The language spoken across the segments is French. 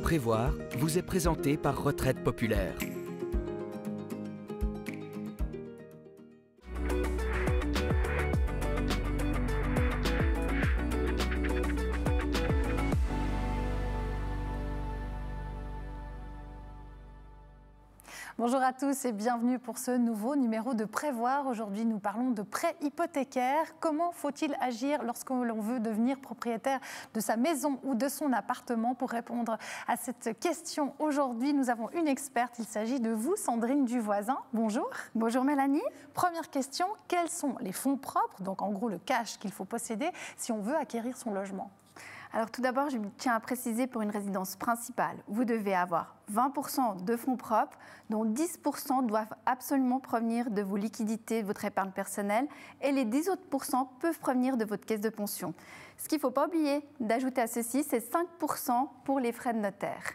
Prévoir vous est présenté par Retraite Populaire. Bonjour à tous et bienvenue pour ce nouveau numéro de Prévoir. Aujourd'hui, nous parlons de prêt hypothécaire. Comment faut-il agir lorsque l'on veut devenir propriétaire de sa maison ou de son appartement? Pour répondre à cette question, aujourd'hui, nous avons une experte. Il s'agit de vous, Sandrine Duvoisin. Bonjour. Bonjour Mélanie. Première question, quels sont les fonds propres, donc en gros le cash qu'il faut posséder si on veut acquérir son logement? Alors tout d'abord, je tiens à préciser pour une résidence principale, vous devez avoir 20% de fonds propres, dont 10% doivent absolument provenir de vos liquidités, de votre épargne personnelle, et les 10 autres pourcents peuvent provenir de votre caisse de pension. Ce qu'il ne faut pas oublier d'ajouter à ceci, c'est 5% pour les frais de notaire.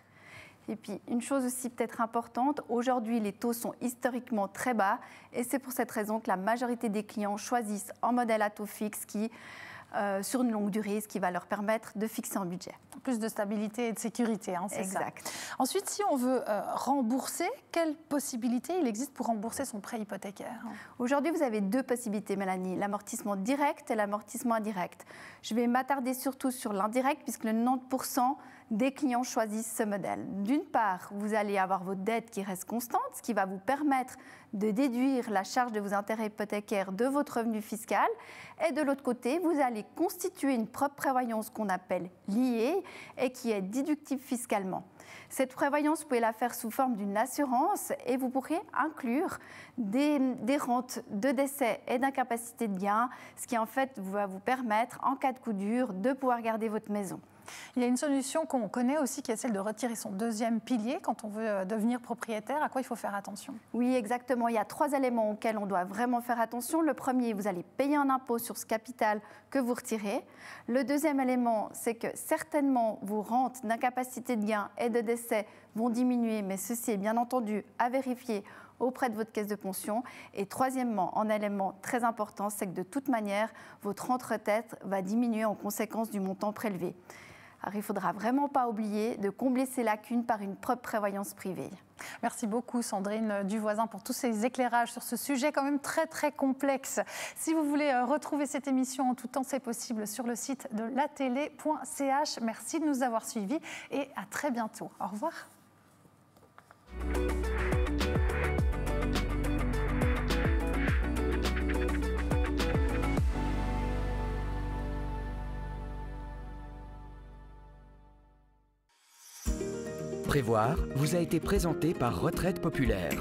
Et puis, une chose aussi peut-être importante, aujourd'hui, les taux sont historiquement très bas, et c'est pour cette raison que la majorité des clients choisissent un modèle à taux fixe qui sur une longue durée, ce qui va leur permettre de fixer un budget. Plus de stabilité et de sécurité, hein, c'est exact. Ça. Ensuite, si on veut rembourser, quelles possibilités il existe pour rembourser son prêt hypothécaire? Aujourd'hui, vous avez deux possibilités, Mélanie, l'amortissement direct et l'amortissement indirect. Je vais m'attarder surtout sur l'indirect, puisque le 90% des clients choisissent ce modèle. D'une part, vous allez avoir votre dette qui reste constante, ce qui va vous permettre de déduire la charge de vos intérêts hypothécaires de votre revenu fiscal. Et de l'autre côté, vous allez constituer une propre prévoyance qu'on appelle liée et qui est déductible fiscalement. Cette prévoyance, vous pouvez la faire sous forme d'une assurance et vous pourrez inclure des rentes de décès et d'incapacité de gain, ce qui en fait va vous permettre, en cas de coup dur, de pouvoir garder votre maison. Il y a une solution qu'on connaît aussi qui est celle de retirer son deuxième pilier quand on veut devenir propriétaire. À quoi il faut faire attention? Oui, exactement. Il y a 3 éléments auxquels on doit vraiment faire attention. Le premier, vous allez payer un impôt sur ce capital que vous retirez. Le deuxième élément, c'est que certainement vos rentes d'incapacité de gain et de décès vont diminuer, mais ceci est bien entendu à vérifier auprès de votre caisse de pension. Et troisièmement, un élément très important, c'est que de toute manière, votre rente retraite va diminuer en conséquence du montant prélevé. Alors, il ne faudra vraiment pas oublier de combler ces lacunes par une propre prévoyance privée. Merci beaucoup Sandrine Duvoisin pour tous ces éclairages sur ce sujet quand même très très complexe. Si vous voulez retrouver cette émission en tout temps, c'est possible sur le site de latélé.ch. Merci de nous avoir suivis et à très bientôt. Au revoir. Prévoir vous a été présenté par Retraite Populaire.